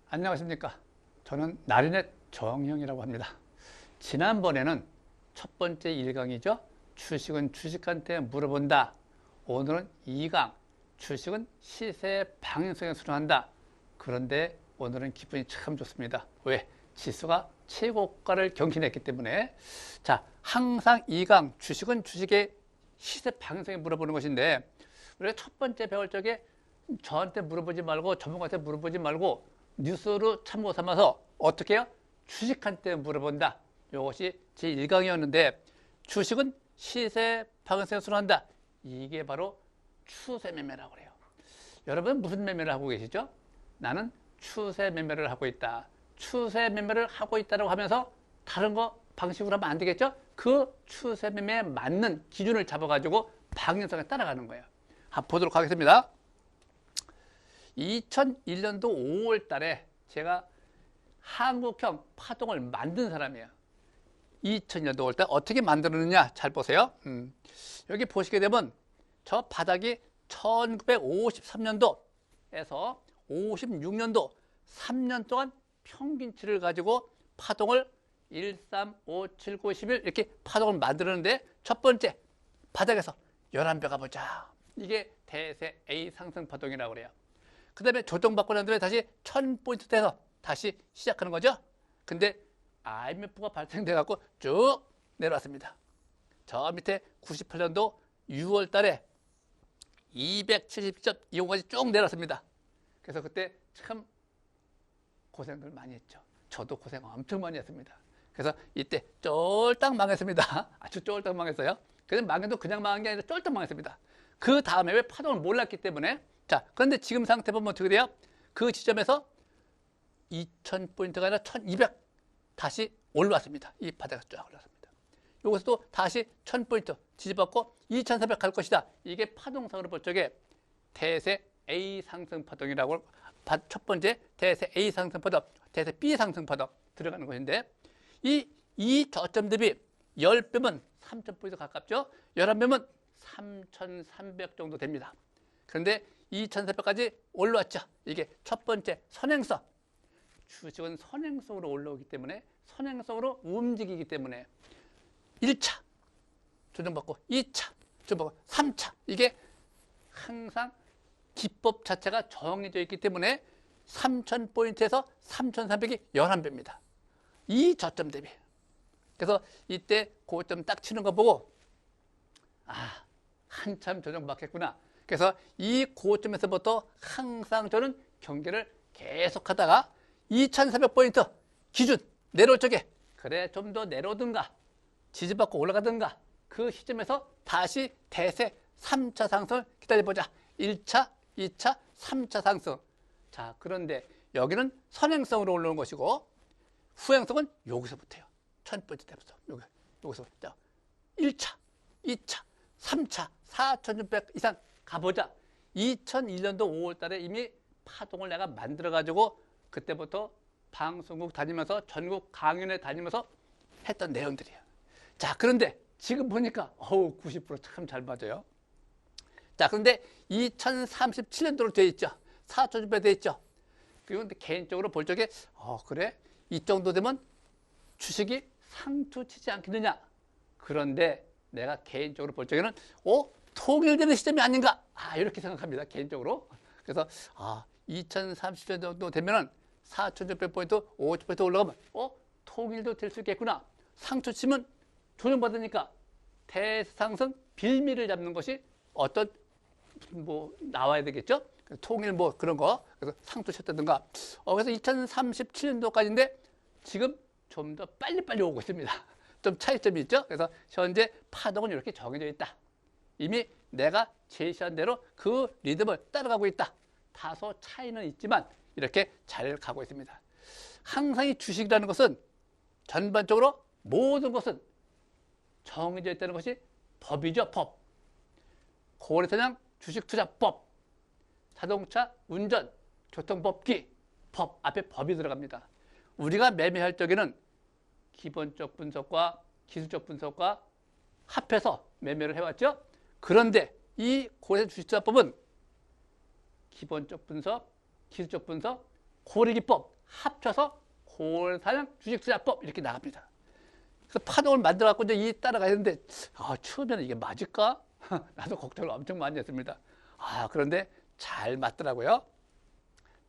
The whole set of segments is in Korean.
안녕하십니까. 저는 나린의 정형이라고 합니다. 지난번에는 첫 번째 1강이죠. 주식은 주식한테 물어본다. 오늘은 2강. 주식은 시세의 방향성에 순응한다. 그런데 오늘은 기분이 참 좋습니다. 왜? 지수가 최고가를 경신했기 때문에. 자, 항상 2강. 주식은 주식의 시세 방향성에 물어보는 것인데, 우리가 첫 번째 배울 적에 저한테 물어보지 말고 전문가한테 물어보지 말고 뉴스로 참고 삼아서 어떻게 해요? 주식한테 물어본다. 이것이 제 1강이었는데, 주식은 시세 방향성에 순응한다. 이게 바로 추세 매매라고 그래요. 여러분 무슨 매매를 하고 계시죠? 나는 추세 매매를 하고 있다. 추세 매매를 하고 있다고 하면서 다른 거 방식으로 하면 안 되겠죠? 그 추세 매매에 맞는 기준을 잡아가지고 방향성에 따라가는 거예요. 한번 보도록 하겠습니다. 2001년도 5월 달에 제가 한국형 파동을 만든 사람이에요. 2000년도 5월 달 어떻게 만들었느냐 잘 보세요. 여기 보시게 되면 저 바닥이 1953년도에서 56년도 3년 동안 평균치를 가지고 파동을 1, 3, 5, 7, 9, 11 이렇게 파동을 만들었는데, 첫 번째 바닥에서 11배 가보자. 이게 대세 A 상승 파동이라고 그래요. 그 다음에 조정받고 난 다음에 다시 1000포인트 돼서 다시 시작하는 거죠. 근데 IMF가 발생돼 갖고 쭉 내려왔습니다. 저 밑에 98년도 6월 달에 270.25까지 쭉 내려왔습니다. 그래서 그때 참 고생을 많이 했죠. 저도 고생 엄청 많이 했습니다. 그래서 이때 쫄딱 망했습니다. 아주 쫄딱 망했어요. 그래서 망해도 그냥 망한 게 아니라 쫄딱 망했습니다. 그 다음에 왜 파동을 몰랐기 때문에. 자, 그런데 지금 상태 보면 어떻게 돼요? 그 지점에서 2000포인트가 아니라 1200 다시 올라왔습니다. 이 바닥에 쫙 올라왔습니다. 여기서도 다시 1000포인트 지지받고 2400 갈 것이다. 이게 파동상으로 볼 적에 대세 A 상승 파동이라고, 첫 번째 대세 A 상승 파동, 대세 B 상승 파동 들어가는 것인데, 이 저점 대비 10배면 3000포인트 가깝죠. 11배면 3300 정도 됩니다. 그런데 2400까지 올라왔죠. 이게 첫 번째 선행성. 주식은 선행성으로 올라오기 때문에, 선행성으로 움직이기 때문에 1차 조정받고 2차 조정받고 3차, 이게 항상 기법 자체가 정해져 있기 때문에 3000포인트에서 3300이 11배입니다. 이 저점 대비. 그래서 이때 고점 딱 치는 거 보고, 아, 한참 조정받겠구나. 그래서 이 고점에서부터 항상 저는 경계를 계속 하다가 2400포인트 기준 내려올 적에, 그래 좀 더 내려오든가 지지받고 올라가든가, 그 시점에서 다시 대세 3차 상승을 기다려보자. 1차, 2차, 3차 상승. 자, 그런데 여기는 선행성으로 올라오는 것이고, 후행성은 여기서부터요. 1000포인트 때부터 여기서부터 1차, 2차, 3차, 4600 이상 가보자. 2001년도 5월 달에 이미 파동을 내가 만들어 가지고 그때부터 방송국 다니면서 전국 강연에 다니면서 했던 내용들이에요. 자, 그런데 지금 보니까 90% 참 잘 맞아요. 자, 그런데 2037년도로 되어 있죠. 4600 되어 있죠. 그리고 개인적으로 볼 적에 그래? 이 정도 되면 주식이 상투 치지 않겠느냐. 그런데 내가 개인적으로 볼 적에는 통일되는 시점이 아닌가, 이렇게 생각합니다. 개인적으로. 그래서 2030년 정도 되면은 4600포인트, 50포인트 올라가면 통일도 될 수 있겠구나. 상투 치면 조정받으니까 대상승 빌미를 잡는 것이 어떤 나와야 되겠죠. 통일 그런 거. 그래서 상투 쳤다든가. 그래서 2037년도까지인데 지금 좀 더 빨리빨리 오고 있습니다. 좀 차이점이 있죠. 그래서 현재 파동은 이렇게 정해져 있다. 이미 내가 제시한 대로 그 리듬을 따라가고 있다. 다소 차이는 있지만 이렇게 잘 가고 있습니다. 항상 이 주식이라는 것은 전반적으로 모든 것은 정해져 있다는 것이 법이죠. 법. 거래소장 주식투자법, 자동차 운전 교통법규, 법 앞에 법이 들어갑니다. 우리가 매매할 적에는 기본적 분석과 기술적 분석과 합해서 매매를 해왔죠. 그런데 이 거래소 주식투자법은 기본적 분석, 기술적 분석, 고리기법, 합쳐서 고사양 주식투자법 이렇게 나갑니다. 그래서 파동을 만들어 갖고 이제 이 따라가야 되는데 처음에는 이게 맞을까? 나도 걱정을 엄청 많이 했습니다. 그런데 잘 맞더라고요.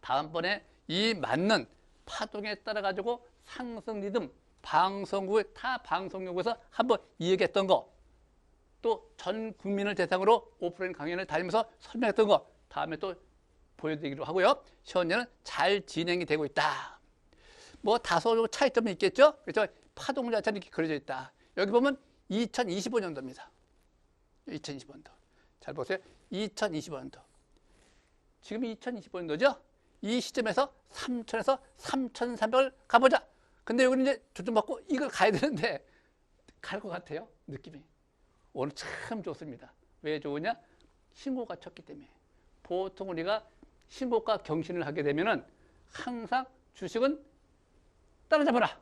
다음번에 이 맞는 파동에 따라 가지고 상승 리듬 방송국의 타 방송국에서 한번 이 얘기했던 거, 또 전 국민을 대상으로 오프라인 강연을 다니면서 설명했던 거 다음에 또 보여드리기로 하고요. 현재는 잘 진행이 되고 있다. 뭐 다소 차이점이 있겠죠. 그래서 파동 자체는 이렇게 그려져 있다. 여기 보면 2025년도입니다. 2025년도. 잘 보세요. 2025년도. 지금 2025년도죠. 이 시점에서 3,000에서 3,300을 가보자. 근데 여기는 이제 조정받고 이걸 가야 되는데 갈 것 같아요. 느낌이. 오늘 참 좋습니다. 왜 좋으냐? 신고가 쳤기 때문에. 보통 우리가 신고가 경신을 하게 되면은 항상 주식은 따라잡아라.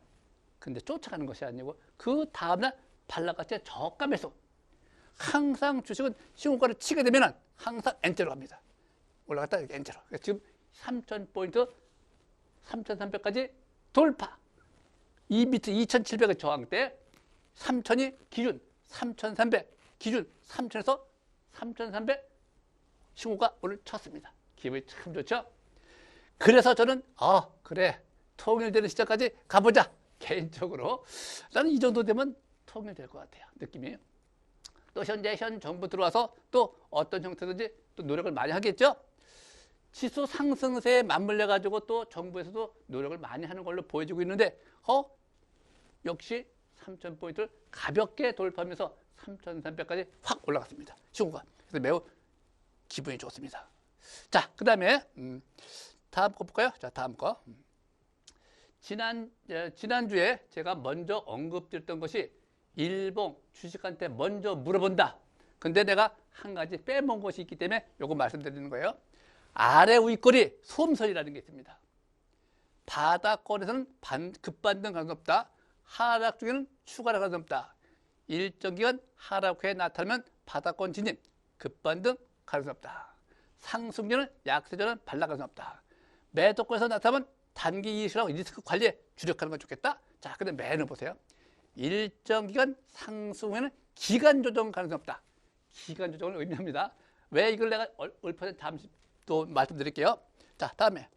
근데 쫓아가는 것이 아니고 그 다음날 발락같이 저가 매수. 항상 주식은 신고가를 치게 되면은 항상 엔터로 갑니다. 올라갔다 이렇게 엔터로. 지금 3,000포인트, 3,300까지 돌파. 이 밑에 2,700의 저항 때 3,000이 기준, 3,300 기준, 3,000에서 3,300 신고가 오늘 쳤습니다. 기분이 참 좋죠? 그래서 저는 그래 통일되는 시점까지 가보자. 개인적으로 나는 이 정도 되면 통일될 것 같아요. 느낌이. 또 현재 현 정부 들어와서 또 어떤 형태든지 또 노력을 많이 하겠죠. 지수 상승세에 맞물려 가지고 또 정부에서도 노력을 많이 하는 걸로 보여지고 있는데 역시 3,000포인트를 가볍게 돌파하면서 3,300까지 확 올라갔습니다. 신고가. 그래서 매우 기분이 좋습니다. 자, 그 다음에 다음 거 볼까요? 자, 다음 거. 지난주에 제가 먼저 언급드렸던 것이 일봉 주식한테 먼저 물어본다. 근데 내가 한 가지 빼먹은 것이 있기 때문에 요거 말씀드리는 거예요. 아래 윗꼬리 소음선이라는 게 있습니다. 바닥권에서는 급반등 가능성이 없다. 하락 중에는 추가할 가능성이 없다. 일정 기간 하락 후에 나타나면 바닥권 진입, 급반등 가능성이 없다. 상승률은 약세전은 반락 가능성이 없다. 매도권에서 나타나면 단기 이익이라고 리스크 관리에 주력하는 건 좋겠다. 자, 근데 매는 보세요. 일정 기간 상승 후에는 기간 조정 가능성이 없다. 기간 조정을 의미합니다. 왜 이걸 내가 얼핏 잠시 또 말씀드릴게요. 자, 다음에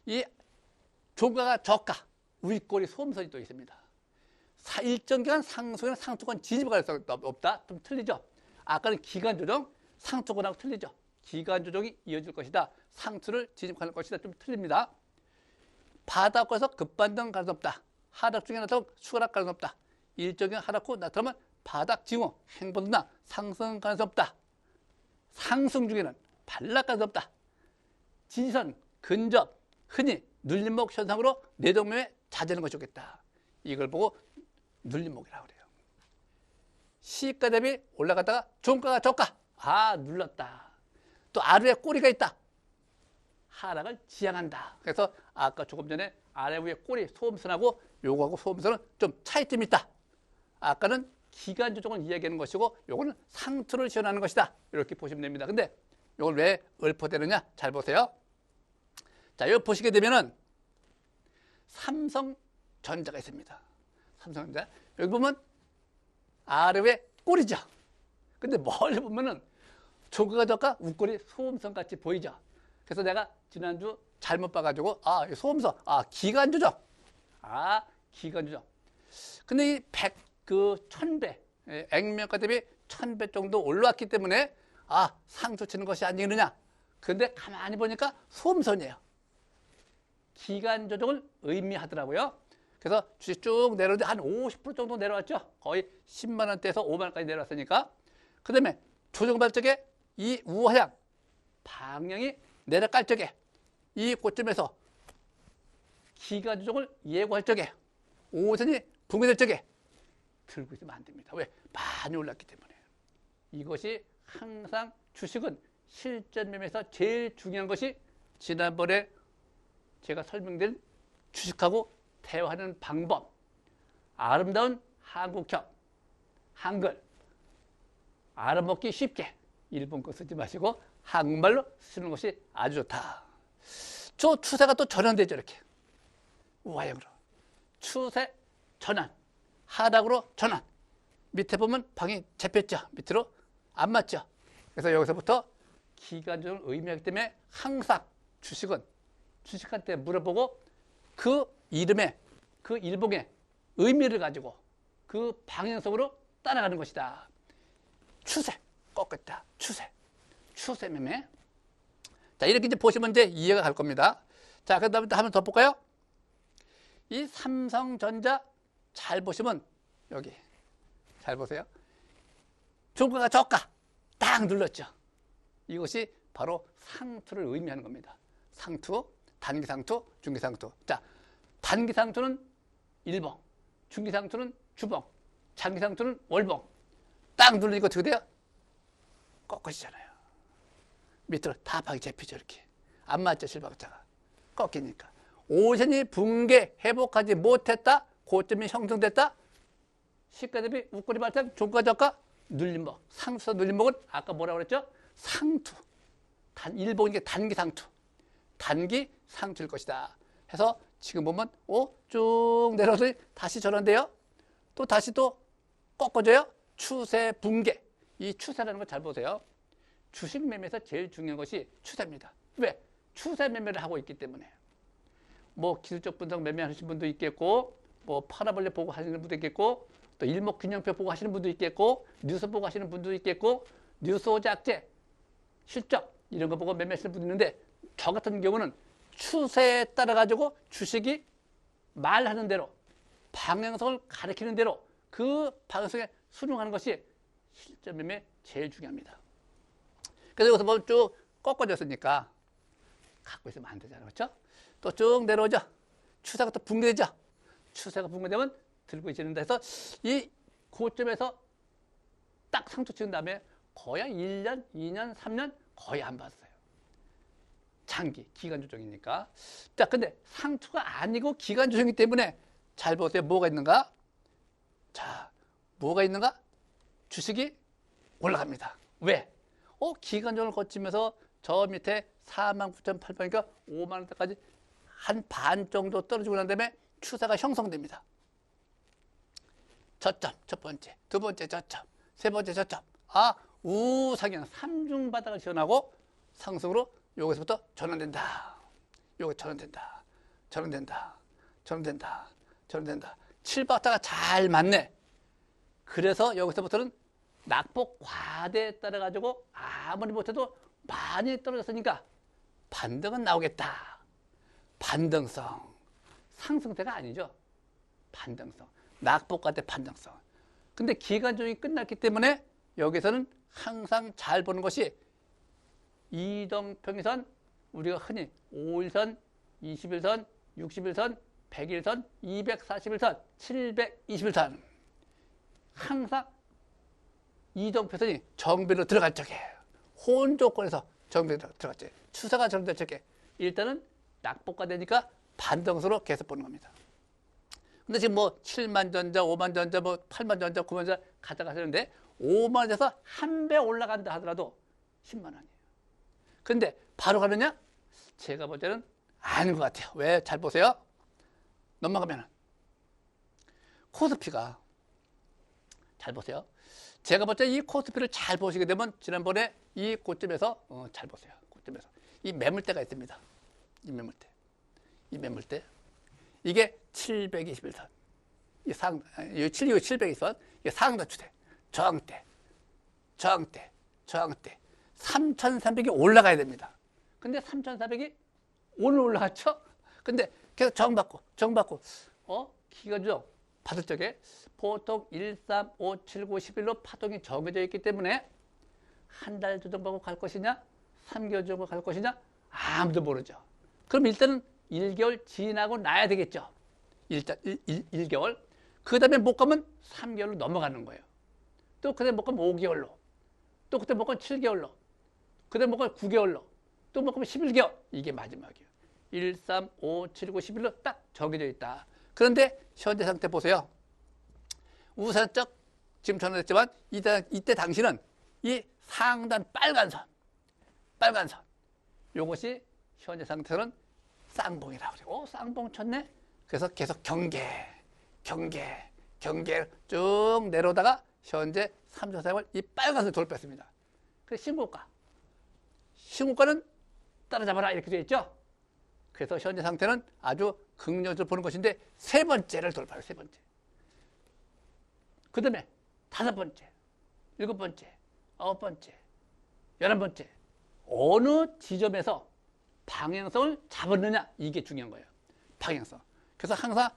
이 종가가 저가 윗꼬리 소음선이 또 있습니다. 일정 기간 상승에는 상투권 진입 가능성이 없다. 좀 틀리죠. 아까는 기간 조정, 상투권하고 틀리죠. 기간 조정이 이어질 것이다. 상투를 진입할 것이다. 좀 틀립니다. 바닥권에서 급반등 가능성 없다. 하락 중에 나타나면 추가락 가능성 없다. 일정 기간 하락 후 나타나면 바닥 징후, 행보나 상승 가능성 없다. 상승 중에는 반락 가능성 없다. 지지선, 근접, 흔히 눌림목 현상으로 뇌동맥에 자제하는 것이 좋겠다. 이걸 보고 눌림목이라고 그래요. 시가 대비 올라갔다가 종가가 저가. 눌렀다. 또 아래에 꼬리가 있다. 하락을 지향한다. 그래서 아까 조금 전에 아래 위에 꼬리 소음선하고 요거하고 소음선은 좀 차이점이 있다. 아까는 기간 조정을 이야기하는 것이고 요거는 상투를 지원하는 것이다. 이렇게 보시면 됩니다. 근데 요걸 왜 읊어대느냐? 잘 보세요. 자, 여기 보시게 되면은 삼성전자가 있습니다. 삼성전자. 여기 보면 아래 위에 꼬리죠. 근데 멀리 보면은 종가가 저가 윗꼬리 소음선 같이 보이죠. 그래서 내가 지난주 잘못 봐가지고 소음선, 기간 조정, 기간 조정. 근데 이 1000배, 액면가 대비 1000배 정도 올라왔기 때문에 상투 치는 것이 아니느냐. 근데 가만히 보니까 소음선이에요. 기간 조정을 의미하더라고요. 그래서 주식 쭉 내려오는데 한 50% 정도 내려왔죠. 거의 10만 원대에서 5만 원까지 내려왔으니까. 그 다음에 조정받을 적에 이 우하향 방향이 내려갈 적에 이 고점에서 기간 조정을 예고할 적에 5선이 붕괴될 적에 들고 있으면 안 됩니다. 왜? 많이 올랐기 때문에. 이것이 항상 주식은 실전 매매에서 제일 중요한 것이 지난번에 제가 설명드린 주식하고 대화하는 방법, 아름다운 한국형, 한글, 알아먹기 쉽게 일본 거 쓰지 마시고 한국말로 쓰는 것이 아주 좋다. 저 추세가 또 전환되죠. 이렇게 우하형으로 추세 전환, 하락으로 전환. 밑에 보면 방이 잡혔죠. 밑으로 안 맞죠. 그래서 여기서부터 기간조정을 의미하기 때문에 항상 주식한테 물어보고 그 이름에 그 일봉의 의미를 가지고 그 방향성으로 따라가는 것이다. 추세 꺾었다. 추세 매매. 자, 이렇게 이제 보시면 이제 이해가 갈 겁니다. 자, 그 다음에 한번 더 볼까요? 이 삼성전자 잘 보시면 여기 잘 보세요. 종가가 저가 딱 눌렀죠. 이것이 바로 상투를 의미하는 겁니다. 상투, 단기 상투, 중기 상투. 자, 단기 상투는 일봉, 중기 상투는 주봉, 장기 상투는 월봉. 딱 누르니까 어떻게 돼요? 꺾어지잖아요. 밑으로 다 방이 잡히죠. 이렇게 안 맞죠. 실박자가 꺾이니까. 오션이 붕괴 회복하지 못했다. 고점이 형성됐다. 시가 대비 웃거리 발생 종가 저가 눌림목. 상투에서 눌림목은 아까 뭐라고 그랬죠? 상투. 일봉이니까 단기 상투. 단기 상투일 것이다. 해서 지금 보면 쭉 내려서 다시 전환돼요. 또 다시 또 꺾어져요. 추세 붕괴. 이 추세라는 거 잘 보세요. 주식 매매에서 제일 중요한 것이 추세입니다. 왜? 추세 매매를 하고 있기 때문에. 뭐 기술적 분석 매매하시는 분도 있겠고, 뭐 파라볼레 보고 하시는 분도 있겠고, 또 일목균형표 보고 하시는 분도 있겠고, 뉴스 보고 하시는 분도 있겠고, 뉴스 오작제, 실적 이런 거 보고 매매하시는 분도 있는데, 저 같은 경우는 추세에 따라 가지고 주식이 말하는 대로 방향성을 가리키는 대로 그 방향성에 순응하는 것이 실전 매매 제일 중요합니다. 그래서 여기서 보면 쭉 꺾어졌으니까 갖고 있으면 안 되잖아요. 그렇죠? 또 쭉 내려오죠. 추세가 또 붕괴되죠. 추세가 붕괴되면 들고 있는다 해서 이 고점에서 딱 상투 치는 다음에 거의 1년, 2년, 3년 거의 안 봤어요. 장기, 기간 조정이니까. 자, 근데 상투가 아니고 기간 조정이기 때문에 잘 보세요. 뭐가 있는가? 자, 뭐가 있는가? 주식이 올라갑니다. 왜? 기간 조정을 거치면서 저 밑에 49,800원이니까 5만 원대까지 한 반 정도 떨어지고 난 다음에 추세가 형성됩니다. 저점, 첫 번째, 두 번째 저점, 세 번째 저점. 우상향 3중 바닥을 지원하고 상승으로 여기서부터 전환된다. 여기 전환된다. 전환된다. 전환된다. 전환된다. 7박자가 잘 맞네. 그래서 여기서부터는 낙폭 과대에 따라 가지고 아무리 못해도 많이 떨어졌으니까 반등은 나오겠다. 반등성. 상승세가 아니죠. 반등성. 낙폭 과대 반등성. 근데 기간 조정이 끝났기 때문에 여기서는 항상 잘 보는 것이 이동평균선, 우리가 흔히 5일선, 20일선, 60일선, 100일선, 240일선, 720일선. 항상 이동평균선이 정비로 들어갈 적에 호응 조건에서 정비로 들어갈 적에 추세가 정될 적에 일단은 낙폭가 되니까 반등수로 계속 보는 겁니다. 근데 지금 뭐 7만 전자, 5만 전자, 뭐 8만 전자, 9만 전자 가져가시는데 5만 원에서 한 배 올라간다 하더라도 10만 원이에요. 근데 바로 가느냐? 제가 볼 때는 아닌 것 같아요. 왜? 잘 보세요. 넘어가면은 코스피가 잘 보세요. 제가 볼 때 이 코스피를 잘 보시게 되면 지난번에 이 고점에서 잘 보세요. 고점에서 이 매물대가 있습니다. 이 매물대. 이 매물대. 이게 721선. 이 720선. 이게 상단 추세. 저항대. 저항대. 저항대. 3,300이 올라가야 됩니다. 근데 3,400이 오늘 올라갔죠? 근데 계속 정받고 기간 조정 받을 적에 보통 1, 3, 5, 7, 9, 11로 파동이 정해져 있기 때문에 한 달 조정받고 갈 것이냐, 3개월 조정받고 갈 것이냐 아무도 모르죠. 그럼 일단은 1개월 지나고 나야 되겠죠. 1개월. 그 다음에 못 가면 3개월로 넘어가는 거예요. 또 그다음에 못 가면 5개월로. 또 그때 못 가면 7개월로. 그 다음에 못 가면 9개월로. 또 못 가면 11개월. 이게 마지막이에요. 1, 3, 5, 7, 9, 11로 딱 정해져 있다. 그런데 현재 상태 보세요. 우선적 지금 전화했지만 이때 당시는 이 상단 빨간 선 요것이 현재 상태는 쌍봉이라고 그래요. 쌍봉 쳤네? 그래서 계속 경계 쭉 내려오다가 현재 3초 사용을 이 빨간색 돌파했습니다. 그래서 신고가는 따라잡아라 이렇게 되어 있죠. 그래서 현재 상태는 아주 긍정적으로 보는 것인데 세 번째를 돌파해요. 세 번째. 그 다음에 다섯 번째, 일곱 번째, 아홉 번째, 11번째. 어느 지점에서 방향성을 잡았느냐 이게 중요한 거예요. 방향성. 그래서 항상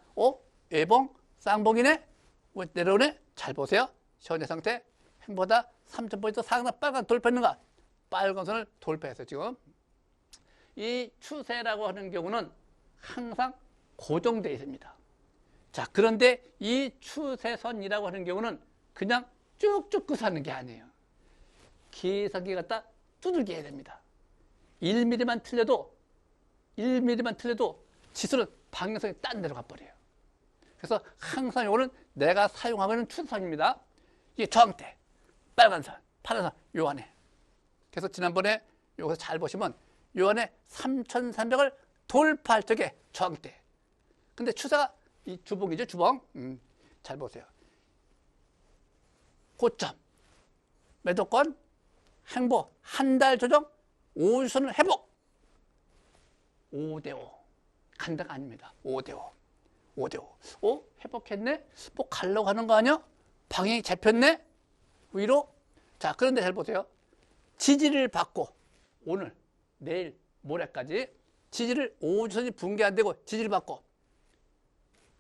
예봉 쌍봉이네 내려오네 잘 보세요. 현재 상태 행보다 3,000포인트 상단 빨간 돌파했는가? 빨간 선을 돌파했어요. 지금 이 추세라고 하는 경우는 항상 고정되어 있습니다. 자, 그런데 이 추세선이라고 하는 경우는 그냥 쭉쭉 끝하는 게 아니에요. 기상기 갖다 두들겨야 됩니다. 1mm만 틀려도 지수는 방향성이 딴 데로 가버려요. 그래서 항상 이거는 내가 사용하고 있는 추세선입니다. 이게 저항대, 빨간선, 파란선 요 안에. 그래서 지난번에 여기서 잘 보시면 요 안에 3,300을 돌파할 적에 저항대. 근데 추세가 이 주봉이죠, 주봉. 잘 보세요. 고점, 매도권, 행보, 한 달 조정, 5주선을 회복. 5대5. 간다가 아닙니다. 5대5. 5대5. 회복했네? 뭐 가려고 하는 거 아니야? 방향이 잡혔네? 위로? 자, 그런데 잘 보세요. 지지를 받고 오늘, 내일, 모레까지 지지를 5주선이 붕괴 안 되고 지지를 받고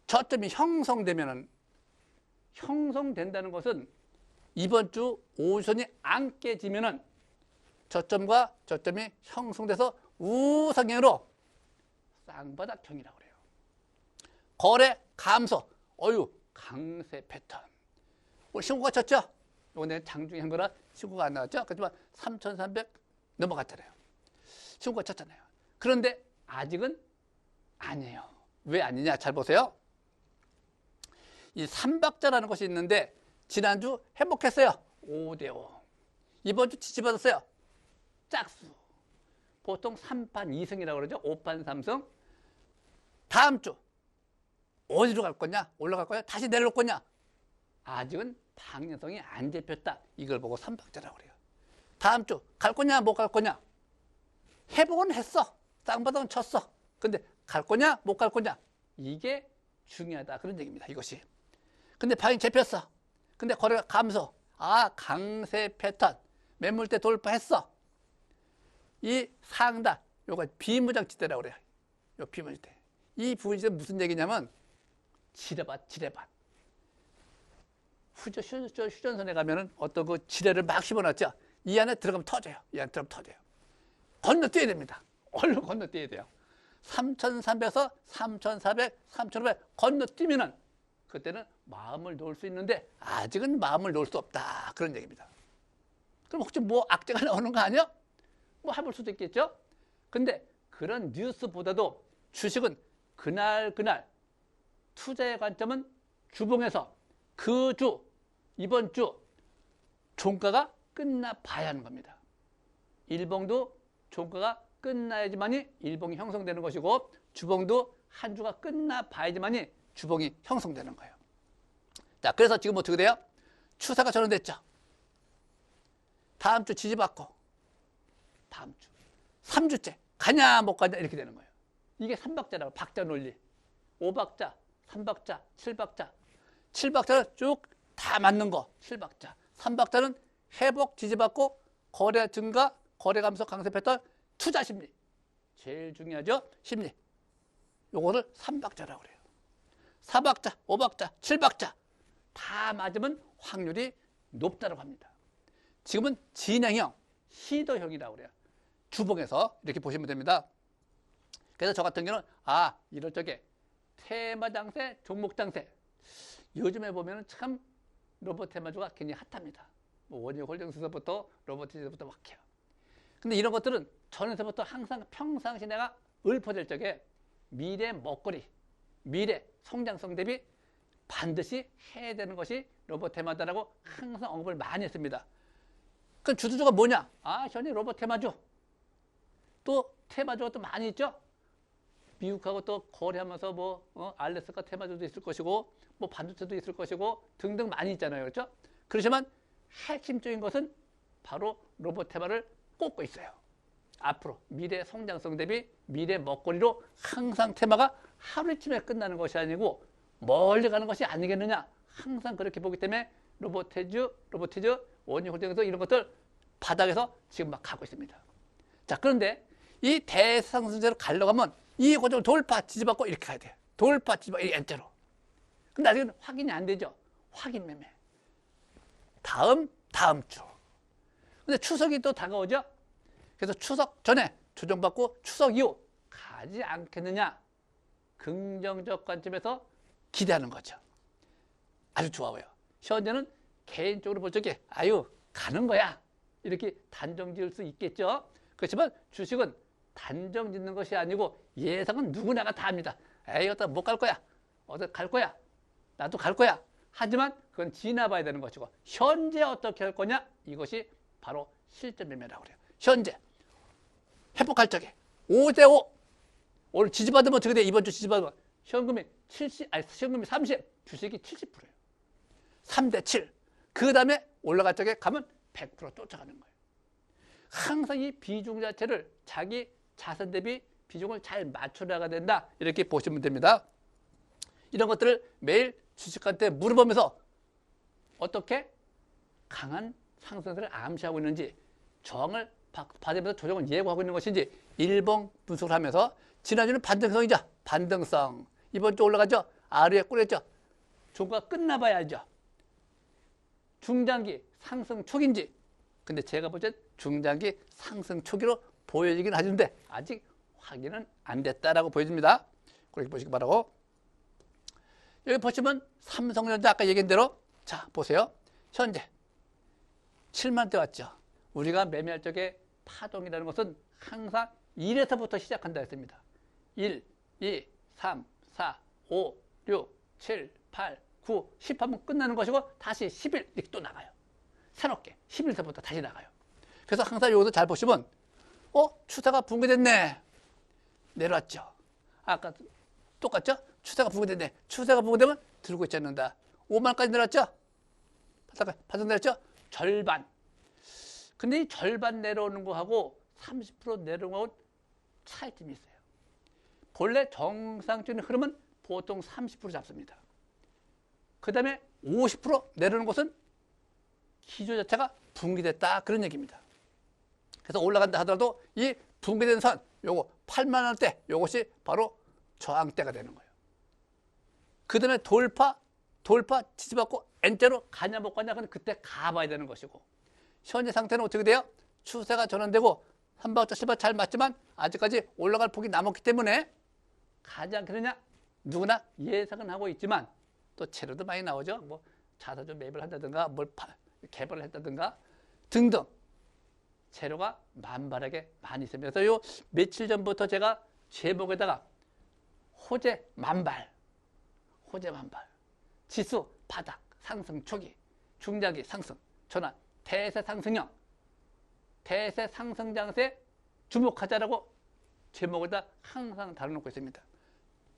저점이 형성된다는 것은 이번 주 5주선이 안 깨지면은 저점과 저점이 형성돼서 우상향으로 쌍바닥형이라고 그래요. 거래 감소, 강세 패턴. 오늘 신고가 쳤죠? 이번에 장중에 한 거라 신고가 안 나왔죠? 그렇지만 3,300 넘어갔잖아요. 신고가 쳤잖아요. 그런데 아직은 아니에요. 왜 아니냐? 잘 보세요. 이 삼박자라는 것이 있는데 지난주 회복했어요. 5대5. 이번 주 지지받았어요. 짝수. 보통 3판 2승이라고 그러죠. 5판 3승. 다음 주 어디로 갈 거냐? 올라갈 거냐? 다시 내려올 거냐? 아직은 방향성이 안 잡혔다. 이걸 보고 삼박자라고 그래요. 다음 주 갈 거냐? 못 갈 거냐? 회복은 했어. 쌍바닥은 쳤어. 근데 갈 거냐? 못 갈 거냐? 이게 중요하다. 그런 얘기입니다. 이것이. 근데 방향 잡혔어. 근데 거래가 감소. 강세 패턴. 매물대 돌파했어. 이 상단, 요거 비무장지대라고 그래요. 요 비무장지대. 이 부분이 무슨 얘기냐면 지뢰밭. 휴전선에 가면은 어떤 그 지뢰를 막 씹어놨죠. 이 안에 들어가면 터져요. 건너뛰어야 됩니다. 얼른 건너뛰어야 돼요. 3,300에서 3,400, 3,500 건너뛰면은 그때는 마음을 놓을 수 있는데 아직은 마음을 놓을 수 없다. 그런 얘기입니다. 그럼 혹시 뭐 악재가 나오는 거 아니야? 뭐 해볼 수도 있겠죠? 근데 그런 뉴스보다도 주식은 그날 투자의 관점은 주봉에서 그 주, 이번 주 종가가 끝나 봐야 하는 겁니다. 일봉도 종가가 끝나야지만이 일봉이 형성되는 것이고 주봉도 한 주가 끝나 봐야지만이 주봉이 형성되는 거예요. 자, 그래서 지금 어떻게 돼요? 추세가 전환됐죠. 다음 주 지지받고 다음 주 3주째 가냐 못 가냐 이렇게 되는 거예요. 이게 3박자라고 박자 논리. 5박자, 3박자, 7박자. 7박자는 쭉 다 맞는 거 7박자. 3박자는 회복 지지받고 거래 증가, 거래 감소 강세 패턴, 투자 심리. 제일 중요하죠. 심리. 요거를 3박자라고 그래요. 4박자, 5박자, 7박자 다 맞으면 확률이 높다고 합니다. 지금은 진행형, 시도형이라고 그래요. 주봉에서 이렇게 보시면 됩니다. 그래서 저 같은 경우는 이럴 적에 테마 장세, 종목 장세. 요즘에 보면 참 로봇 테마주가 굉장히 핫합니다. 뭐 원유 홀딩스서부터 로봇 티즈부터 막 해요. 근데 이런 것들은 전에서부터 항상 평상시 내가 읊어댈 적에 미래 먹거리, 미래 성장성 대비 반드시 해야 되는 것이 로봇 테마다라고 항상 언급을 많이 했습니다. 그 주도주가 뭐냐? 현재 로봇 테마주. 또 테마주가 또 많이 있죠? 미국하고 또 거래하면서 뭐 알래스카 테마주도 있을 것이고 뭐 반도체도 있을 것이고 등등 많이 있잖아요. 그렇죠? 그렇지만 핵심적인 것은 바로 로봇 테마를 꼽고 있어요. 앞으로 미래 성장성 대비 미래 먹거리로 항상 테마가 하루쯤에 끝나는 것이 아니고 멀리 가는 것이 아니겠느냐. 항상 그렇게 보기 때문에 로보티즈, 원유홀딩에서 이런 것들 바닥에서 지금 막 가고 있습니다. 자, 그런데 이 대상승세로 가려고 하면 이 고정을 돌파, 지지받고 이렇게 가야 돼요. 돌파, 지지받고 이렇게 N자로. 근데 아직은 확인이 안 되죠. 확인 매매. 다음 주. 근데 추석이 또 다가오죠. 그래서 추석 전에 조정받고 추석 이후 가지 않겠느냐. 긍정적 관점에서 기대하는 거죠. 아주 좋아 보여. 현재는 개인적으로 볼 적에 가는 거야. 이렇게 단정 지을 수 있겠죠. 그렇지만 주식은 단정 짓는 것이 아니고 예상은 누구나가 다 합니다. 어디다 못 갈 거야. 어디 갈 거야. 나도 갈 거야. 하지만 그건 지나봐야 되는 것이고 현재 어떻게 할 거냐. 이것이 바로 실전 매매라고 그래요. 현재 회복할 적에 5대5 오늘 지지받으면 어떻게 돼? 이번 주 지지받으면 현금이 30, 주식이 70%예요. 3대7. 그 다음에 올라갈 적에 가면 100% 쫓아가는 거예요. 항상 이 비중 자체를 자기 자산 대비 비중을 잘 맞춰나가야 된다. 이렇게 보시면 됩니다. 이런 것들을 매일 주식한테 물어보면서 어떻게 강한 상승세를 암시하고 있는지 저항을 받으면서 조정을 예고하고 있는 것인지 일봉 분석을 하면서 지난주는 반등성이죠. 반등성. 이번 주 올라가죠. 아래에 꿀했죠. 종가가 끝나봐야 알죠. 중장기 상승 초기인지. 근데 제가 볼 땐 중장기 상승 초기로 보여지긴 하는데 아직 확인은 안 됐다라고 보여집니다. 그렇게 보시기 바라고. 여기 보시면 삼성전자 아까 얘기한 대로 자 보세요. 현재 7만대 왔죠. 우리가 매매할 적에 파동이라는 것은 항상 1에서부터 시작한다 했습니다. 1, 2, 3, 4, 5, 6, 7, 8, 9, 10 하면 끝나는 것이고 다시 11 이렇게 또 나가요. 새롭게 11에서부터 다시 나가요. 그래서 항상 여기서 잘 보시면 추세가 붕괴됐네. 내려왔죠. 아까 똑같죠? 추세가 붕괴됐네. 추세가 붕괴되면 들고 있지 않는다. 5만까지 내려왔죠? 바닥 내렸죠? 절반. 근데 이 절반 내려오는 거하고 30% 내려오는 차이점이 있어요. 본래 정상적인 흐름은 보통 30% 잡습니다. 그 다음에 50% 내려오는 것은 기조 자체가 붕괴됐다. 그런 얘기입니다. 그래서 올라간다 하더라도 이 붕괴된 선, 요거 8만 원대, 요것이 바로 저항대가 되는 거예요. 그 다음에 돌파 지지받고 N자로 가냐 못 가냐, 그건 그때 가봐야 되는 것이고, 현재 상태는 어떻게 돼요? 추세가 전환되고 3박자 10박 잘 맞지만 아직까지 올라갈 폭이 남았기 때문에 가지 않겠느냐? 누구나 예상은 하고 있지만 또 재료도 많이 나오죠. 뭐 자사주 매입을 한다든가 뭘 개발을 했다든가 등등 재료가 만발하게 많이 있습니다. 그래서 요 며칠 전부터 제가 제목에다가 호재 만발, 지수 바닥, 상승 초기, 중장기 상승, 전환, 대세 상승형, 대세 상승 장세 주목하자라고 제목에다 항상 다뤄놓고 있습니다.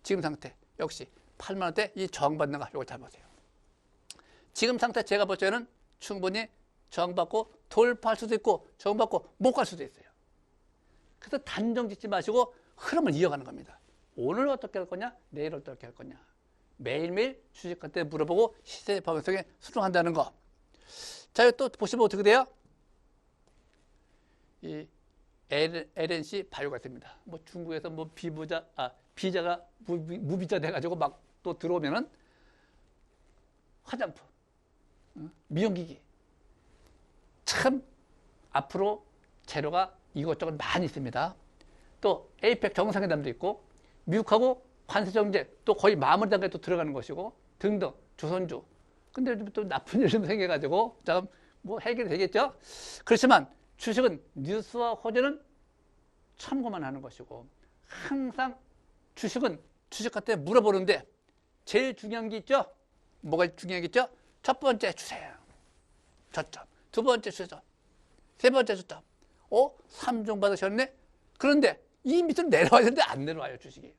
지금 상태 역시 8만 원대 이 저항받는 거 이거 잘 보세요. 지금 상태 제가 볼 때는 충분히 저항받고 돌파할 수도 있고 저항받고 못 갈 수도 있어요. 그래서 단정 짓지 마시고 흐름을 이어가는 겁니다. 오늘 어떻게 할 거냐, 내일 어떻게 할 거냐. 매일매일 주식한테 물어보고 시세 방송에 수긍한다는 거. 자, 또 보시면 어떻게 돼요? 이 LNC 바이오가 있습니다. 뭐 중국에서 뭐 비자가 무비자 돼가지고 막 또 들어오면은 화장품, 미용기기. 참 앞으로 재료가 이것저것 많이 있습니다. 또 에이펙 정상회담도 있고 미국하고 관세 정제 또 거의 마무리 단계에 또 들어가는 것이고 등등 조선주. 근데 또 나쁜 일 좀 생겨가지고 참 뭐 해결이 되겠죠. 그렇지만 주식은 뉴스와 호재는 참고만 하는 것이고 항상 주식은 주식한테 물어보는데 제일 중요한 게 있죠. 뭐가 중요한 게 있죠? 첫 번째 추세예요. 저점. 두 번째 추세점. 세 번째 저점. 3종 받으셨네? 그런데 이 밑으로 내려와야 되는데 안 내려와요, 주식이.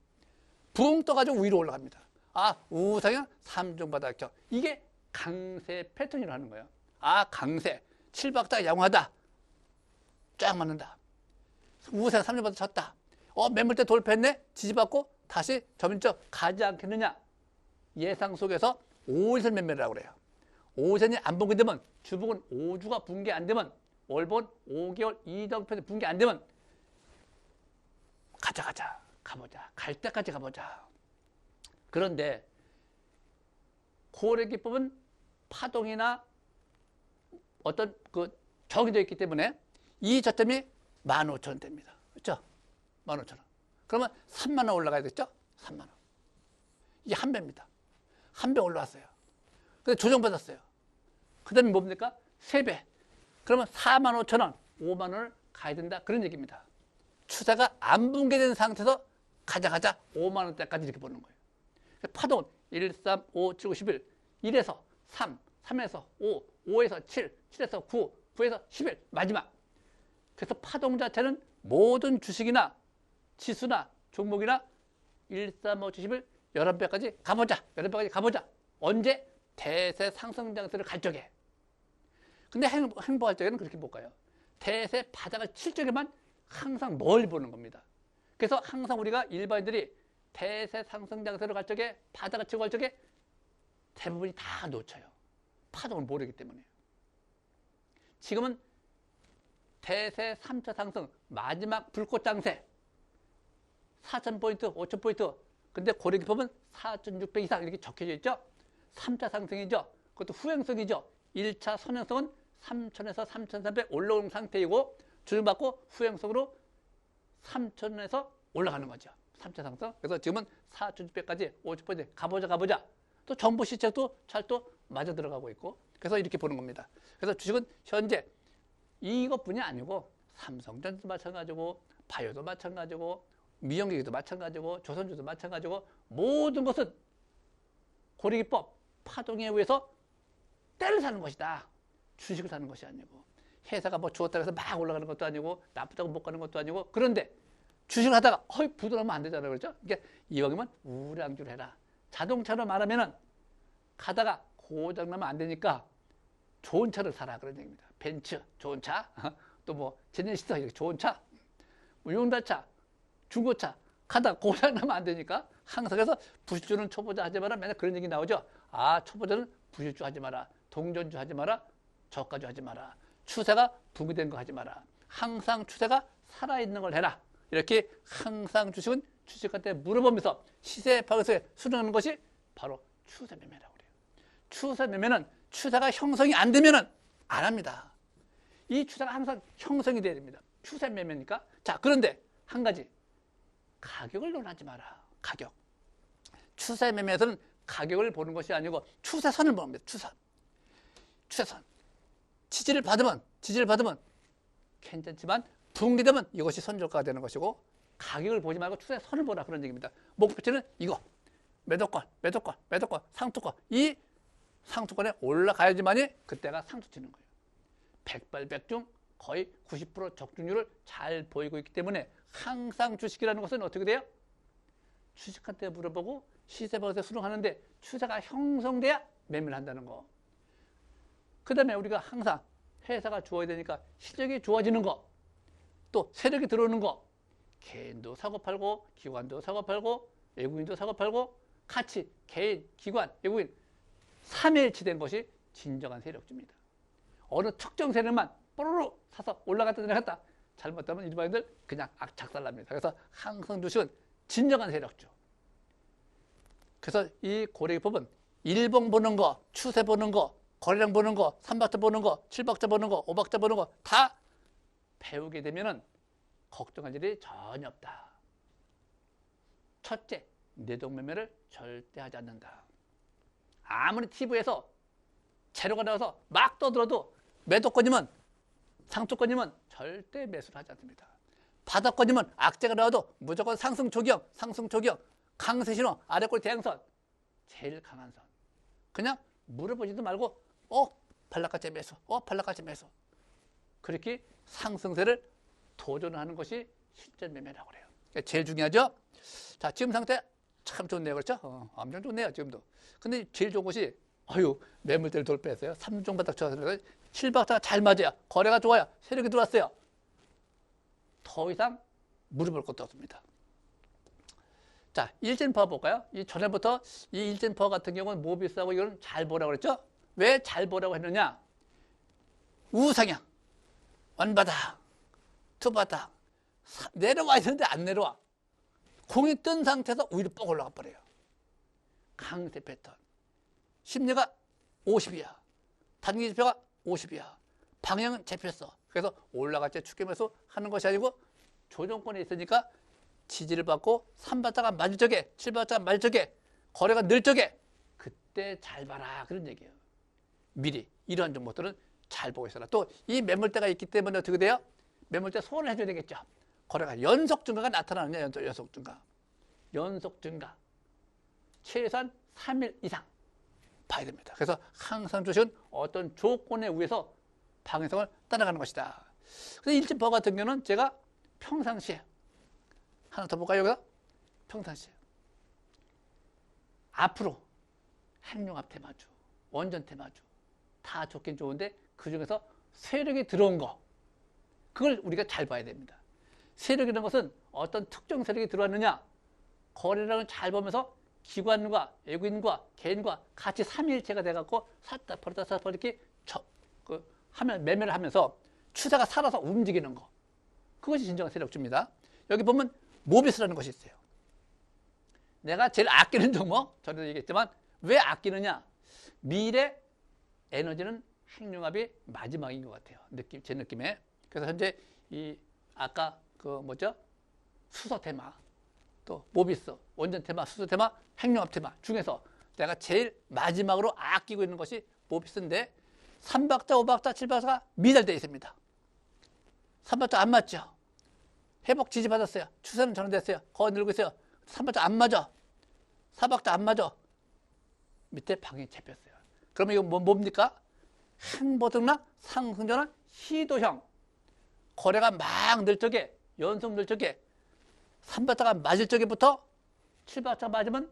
붕 떠가지고 위로 올라갑니다. 아, 우상향 3중 바닥형. 이게 강세 패턴이라는 거예요. 아, 강세. 7박자 양호하다. 쫙 맞는다. 우상 3중 바닥 쳤다. 매물대 돌파했네? 지지받고 다시 점인적 가지 않겠느냐? 예상 속에서 5일선 매매라고 그래요. 5일선이 안 붕괴 되면, 주봉은 5주가 붕괴 안 되면, 월본 5개월 이동편이 붕괴 안 되면, 가자. 가보자. 갈 때까지 가보자. 그런데 고래기법은 파동이나 어떤 정해져 있기 때문에 이 저점이 15,000원대입니다. 그렇죠? 15,000원. 그러면 3만 원 올라가야 되겠죠? 3만 원. 이게 한 배입니다. 한 배 올라왔어요. 근데 조정받았어요. 그 다음에 뭡니까? 3배. 그러면 45,000원, 5만 원을 가야 된다. 그런 얘기입니다. 추세가 안 붕괴된 상태에서 가자 5만 원대까지 이렇게 보는 거예요. 파동은 1, 3, 5, 7, 9, 11, 1에서 3, 3에서 5, 5에서 7, 7에서 9, 9에서 11 마지막. 그래서 파동 자체는 모든 주식이나 지수나 종목이나 1, 3, 5, 7, 11, 11배까지 가보자. 11배까지 가보자. 언제? 대세 상승 장세를 갈 적에. 근데 행보할 적에는 그렇게 못 가요. 대세 바닥을 칠 적에만 항상 멀리 보는 겁니다. 그래서 항상 우리가 일반인들이 대세 상승 장세로 갈 적에 바닥을 치고 갈 적에 대부분이 다 놓쳐요. 파동을 모르기 때문에. 지금은 대세 3차 상승 마지막 불꽃 장세 4,000포인트, 5,000포인트. 근데 고래기법은 4,600 이상 이렇게 적혀져 있죠. 3차 상승이죠. 그것도 후행성이죠. 1차 선행성은 3,000에서 3,300 올라오는 상태이고 조정받고 후행성으로 3,000에서 올라가는 거죠. 3차 상승. 그래서 지금은 4,600까지 50% 가보자. 또 정보 시책도 찰또 맞아 들어가고 있고. 그래서 이렇게 보는 겁니다. 그래서 주식은 현재 이것뿐이 아니고 삼성전자도 마찬가지고 바이오도 마찬가지고 미영기기도 마찬가지고 조선주도 마찬가지고 모든 것은 고래기법 파동에 의해서 때를 사는 것이다. 주식을 사는 것이 아니고 회사가 뭐 좋았다고 해서 막 올라가는 것도 아니고 나쁘다고 못 가는 것도 아니고 그런데 주식을 하다가 부도나면 안 되잖아요. 그렇죠? 그러니까 이왕이면 우량주를 해라. 자동차로 말하면은 가다가 고장나면 안 되니까 좋은 차를 사라 그런 얘기입니다. 벤츠 좋은 차, 또 뭐 제네시스 이렇게 좋은 차, 뭐 용달차, 중고차 가다가 고장나면 안 되니까 항상 해서 부실주는 초보자 하지 마라. 맨날 그런 얘기 나오죠. 아, 초보자는 부실주 하지 마라. 동전주 하지 마라. 저가주 하지 마라. 추세가 붕괴된 거 하지 마라. 항상 추세가 살아있는 걸 해라. 이렇게 항상 주식은 주식한테 물어보면서 시세 파악에서 수정하는 것이 바로 추세 매매라고 그래요. 추세 매매는 추세가 형성이 안 되면은 안 합니다. 이 추세가 항상 형성이 돼야 됩니다. 추세 매매니까. 자, 그런데 한 가지. 가격을 논하지 마라. 가격. 추세 매매에서는 가격을 보는 것이 아니고 추세선을 봅니다. 추세선. 지지를 받으면 괜찮지만 붕괴되면 이것이 선저가가 되는 것이고 가격을 보지 말고 추세선을 보라 그런 얘기입니다. 목표치는 이거. 매도권, 상투권. 이 상투권에 올라가야지만이 그때가 상투 치는 거예요. 백발백중 거의 90% 적중률을 잘 보이고 있기 때문에 항상 주식이라는 것은 어떻게 돼요? 주식한테 물어보고 시세버섯에 수능하는데 추세가 형성돼야 매매를 한다는 거. 그 다음에 우리가 항상 회사가 좋아야 되니까 실적이 좋아지는 거, 또 세력이 들어오는 거, 개인도 사고 팔고 기관도 사고 팔고 외국인도 사고 팔고 같이 개인, 기관, 외국인 3일치된 것이 진정한 세력주입니다. 어느 특정 세력만 뽀로로 사서 올라갔다 내려갔다 잘못하면 일반인들 그냥 작살납니다. 그래서 항상 주식은 진정한 세력주. 그래서 이 고래기법은 일봉 보는 거, 추세 보는 거, 거래량 보는 거, 3박자 보는 거, 7박자 보는 거, 5박자 보는 거 다 배우게 되면은 걱정할 일이 전혀 없다. 첫째, 내동매매를 절대 하지 않는다. 아무리 TV에서 재료가 나와서 막 떠들어도 매도권이면 상투권이면 절대 매수를 하지 않습니다. 바닥권이면 악재가 나와도 무조건 상승 조경, 강세 신호, 아래골 대양선, 제일 강한 선. 그냥 물어보지도 말고 발락가치 매수, 발락가치 매수. 그렇게 상승세를 도전하는 것이 실전 매매라고 그래요. 그러니까 제일 중요하죠. 자, 지금 상태 참 좋네요. 그렇죠? 엄청 좋네요. 지금도. 근데 제일 좋은 것이 매물대를 돌파했어요. 3종 바닥 쳐서 7박자가 잘 맞아요. 거래가 좋아요. 세력이 들어왔어요. 더 이상 무릎을 꿇을 것도 없습니다. 자, 일진파워 볼까요? 이 전에부터 이 일진파워 같은 경우는 모비스하고 이건 잘 보라고 그랬죠? 왜 잘 보라고 했느냐? 우상향, 원바닥, 투바닥, 내려와 있는데 안 내려와. 공이 뜬 상태에서 위로 뻑 올라가 버려요. 강세 패턴. 심리가 50이야. 단기 지표가 50이야. 방향은 잡혔어. 그래서 올라갈 때 축계면서 하는 것이 아니고 조정권에 있으니까 지지를 받고 3바자가 맞을 적에 7바자가 맞을 적에 거래가 늘 적에 그때 잘 봐라 그런 얘기예요. 미리 이러한 종목들은 잘 보고 있어라. 또 이 매물대가 있기 때문에 어떻게 돼요? 매물대 소원을 해줘야 되겠죠. 거래가 연속 증가가 나타나느냐. 연속 증가. 연속 증가. 최소한 3일 이상 봐야 됩니다. 그래서 항상 주식은 어떤 조건에 의해서 방향성을 따라가는 것이다. 그래서 일진파워 같은 경우는 제가 평상시에 하나 더 볼까요? 여기서 평상시에 앞으로 핵융합 테마주, 원전 테마주 다 좋긴 좋은데 그중에서 세력이 들어온 거 그걸 우리가 잘 봐야 됩니다. 세력이라는 것은 어떤 특정 세력이 들어왔느냐 거래량을 잘 보면서 기관과 외국인과 개인과 같이 삼위일체가 돼갖고 샀다 팔았다 샀다 팔았다 이렇게 하면 매매를 하면서 추세가 살아서 움직이는 거 그것이 진정한 세력주입니다. 여기 보면 모비스라는 것이 있어요. 내가 제일 아끼는 종목 전에도 얘기했지만 왜 아끼느냐 미래 에너지는 핵융합이 마지막인 것 같아요. 제 느낌에. 그래서 현재 이 아까 수소 테마 또 모비스 원전 테마 수소 테마 핵융합 테마 중에서 내가 제일 마지막으로 아끼고 있는 것이 모비스인데 3박자 5박자 7박자가 미달되어 있습니다. 3박자 안 맞죠. 회복 지지 받았어요. 추세는 전환됐어요. 거의 늘고 있어요. 3박자 안 맞아. 4박자 안 맞아. 밑에 방향이 잡혔어요. 그러면 이거 뭡니까? 행보등락 상승전환 시도형. 거래가 막 늘 적에 연속 늘 적에 3박자가 맞을 적에부터 7박자 맞으면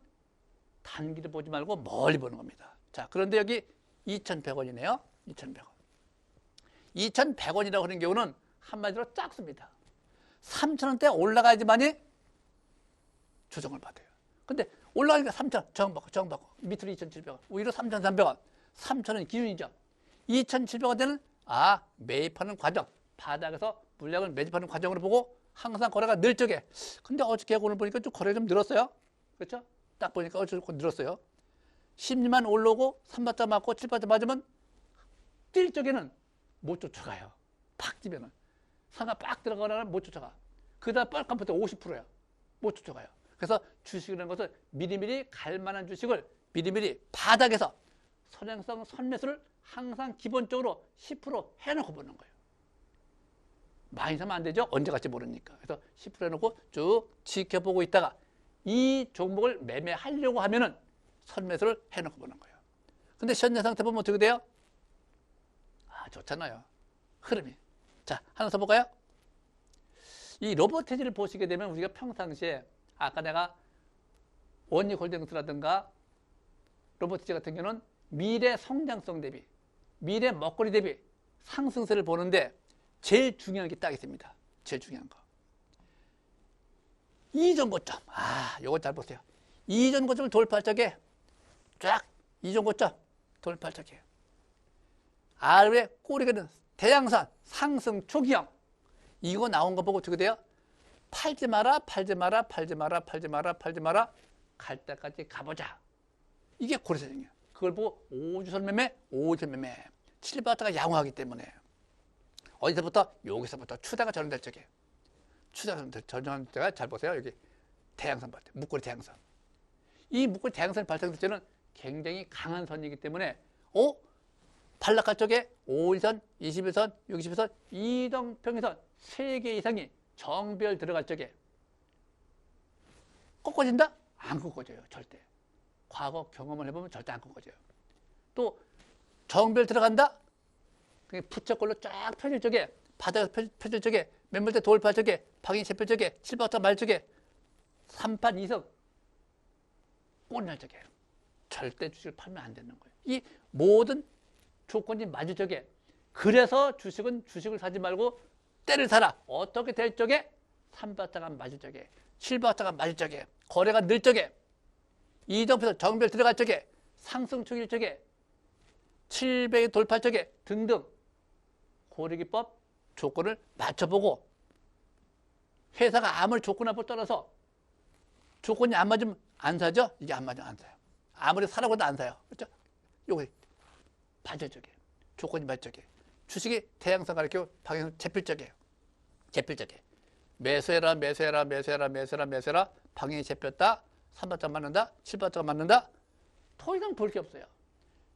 단기를 보지 말고 멀리 보는 겁니다. 자, 그런데 여기 2,100원이네요. 2,100원. 2,100원이라고 하는 경우는 한마디로 작습니다. 3,000원대 올라가야지만이 조정을 받아요. 근데 올라가니까 3,000원 저항받고 밑으로 2,700원 위로 3,300원 3,000원 기준이죠. 2,700원 되는 매입하는 과정 바닥에서 물량을 매집하는 과정으로 보고 항상 거래가 늘 적에 근데 어저께 오늘 보니까 좀 거래 좀 늘었어요. 그렇죠? 딱 보니까 어저께 늘었어요. 10만 올라오고 3바자 맞고 7바자 맞으면 뛸 적에는 못 쫓아가요. 팍 뛰면은 상가 빡 들어가면 못 쫓아가. 그다음 빨간 버튼 50%야. 못 쫓아가요. 그래서 주식이라는 것은 미리미리 갈 만한 주식을 미리미리 바닥에서 선행성 선매수를 항상 기본적으로 10% 해놓고 보는 거예요. 많이 사면 안 되죠? 언제 갈지 모르니까. 그래서 10% 해놓고 쭉 지켜보고 있다가 이 종목을 매매하려고 하면은 선매수를 해놓고 보는 거예요. 근데 현재 상태 보면 어떻게 돼요? 좋잖아요. 흐름이. 자, 하나 더 볼까요? 이 로보테지를 보시게 되면 우리가 평상시에 아까 내가 원익홀딩스라든가 로보테지 같은 경우는 미래 성장성 대비, 미래 먹거리 대비 상승세를 보는데 제일 중요한 게 딱 있습니다. 제일 중요한 거. 이전 고점. 요거 잘 보세요. 이전 고점을 돌파할 적에 쫙 이전 고점 돌파할 적에 아래 꼬리가 있는 대양산 상승 초기형 이거 나온 거 보고 어떻게 돼요? 팔지 마라 팔지 마라 팔지 마라 팔지 마라 팔지 마라 갈 때까지 가보자. 이게 고래사정이에요. 그걸 보고 5주선 매매 5주선 매매 7바트가 양호하기 때문에 어디서부터? 여기서부터 추세가 전환될 적에 추세가 전환될 때가 잘 보세요. 여기 대양선 발등 묶고리 대양선 이 묶고리 대양선이 발생될 때는 굉장히 강한 선이기 때문에 반락할 적에 5일선, 21선, 60선, 이동평균선 3개 이상이 정별 들어갈 적에 꺾어진다? 안 꺾어져요. 절대. 과거 경험을 해보면 절대 안 꺾어져요. 또 정별 들어간다? 푸처꼴로 쫙 펴질 적에 바닥에서 펴질 적에 매물대 돌파할 적에 방향이 잡힐 적에 7박자 말 적에 3판 2석 뻔할 적에 절대 주식을 팔면 안 되는 거예요. 이 모든 조건이 맞을 적에 그래서 주식은 주식을 사지 말고 때를 사라. 어떻게 될 적에 3박자가 맞을 적에 7박자가 맞을 적에 거래가 늘 적에 이정표에서 정별 들어갈 적에 상승축일 적에 700이 돌파할 적에 등등 고르기법 조건을 맞춰보고 회사가 아무리 조건 앞을 떠나서 조건이 안 맞으면 안 사죠? 이게 안 맞으면 안 사요. 아무리 사라고 해도 안 사요. 그렇죠? 요거 반전적이에요. 조건이 맞적이에요. 주식이 대양상 가리키고 방향 제필적이에요. 제필적이에요. 매수해라, 매수해라, 매수해라, 매수해라, 매수해라. 방향이 잡혔다. 3박자 맞는다. 7박자가 맞는다. 더 이상 볼 게 없어요.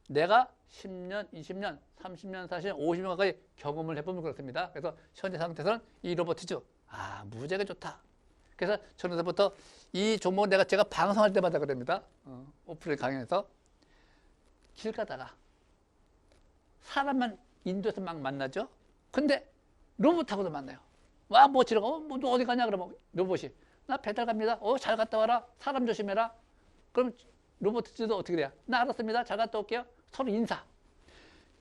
내가 10년, 20년, 30년, 40년, 50년 가까이 경험을 해보면 그렇습니다. 그래서 현재 상태에서는 이 로보티즈 무지하게 좋다. 그래서 전에서부터 이 종목은 제가 방송할 때마다 그럽니다. 오프라인 강연에서 길 가다가 사람만 인도에서 막 만나죠. 근데 로봇하고도 만나요. 와, 뭐 지나가, 너 어디 가냐? 그러면 로봇이 나 배달 갑니다. 잘 갔다 와라. 사람 조심해라. 그럼 로봇도 어떻게 돼요? 나 알았습니다. 잘 갔다 올게요. 서로 인사.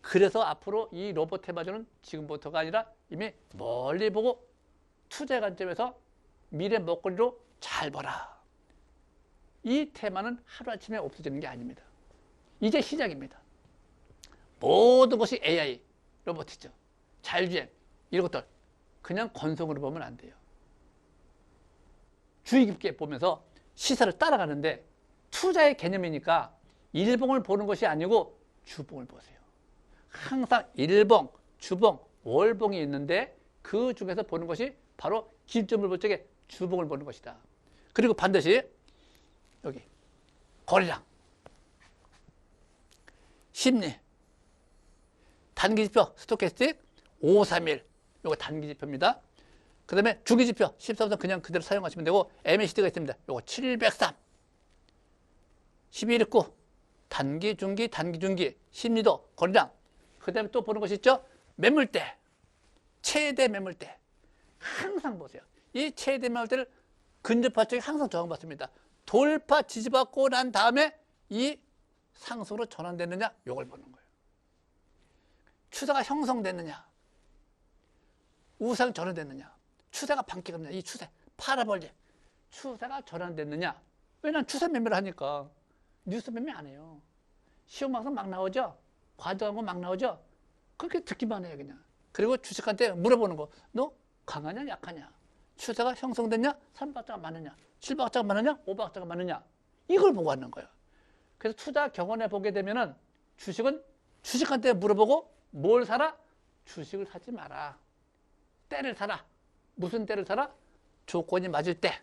그래서 앞으로 이 로봇 테마주는 지금부터가 아니라 이미 멀리 보고 투자 관점에서 미래 먹거리로 잘 벌라. 이 테마는 하루아침에 없어지는 게 아닙니다. 이제 시작입니다. 모든 것이 AI, 로보티즈, 자율주행 이런 것들 그냥 건성으로 보면 안 돼요. 주의 깊게 보면서 시세를 따라가는데 투자의 개념이니까 일봉을 보는 것이 아니고 주봉을 보세요. 항상 일봉, 주봉, 월봉이 있는데 그 중에서 보는 것이 바로 기점을 볼 적에 주봉을 보는 것이다. 그리고 반드시 여기 거래량, 심리, 단기지표 스토캐스틱 531 요거 단기지표입니다. 그 다음에 중기지표 14부터 그냥 그대로 사용하시면 되고 MACD가 있습니다. 요거 703 1219 단기, 중기, 단기, 중기 심리도, 거래량 그 다음에 또 보는 것이 있죠. 매물대, 최대 매물대 항상 보세요. 이 최대 매물대를 근접할 적에 항상 저항받습니다. 돌파 지지받고 난 다음에 이 상승으로 전환됐느냐 요걸 보는 거예요. 추세가 형성됐느냐 우상 전환됐느냐 추세가 반기가 없느냐 이 추세 파라볼릭 추세가 전환됐느냐 왜 난 추세 매매를 하니까 뉴스 매매 안 해요. 시험 방송 막 나오죠. 과정하고 막 나오죠. 그렇게 듣기만 해요 그냥. 그리고 주식한테 물어보는 거 너 강하냐 약하냐 추세가 형성됐냐 3박자가 많으냐 7박자가 많으냐 5박자가 많으냐 이걸 보고 하는 거예요. 그래서 투자 경험해 보게 되면은 주식은 주식한테 물어보고 뭘 사라? 주식을 사지 마라. 때를 사라. 무슨 때를 사라? 조건이 맞을 때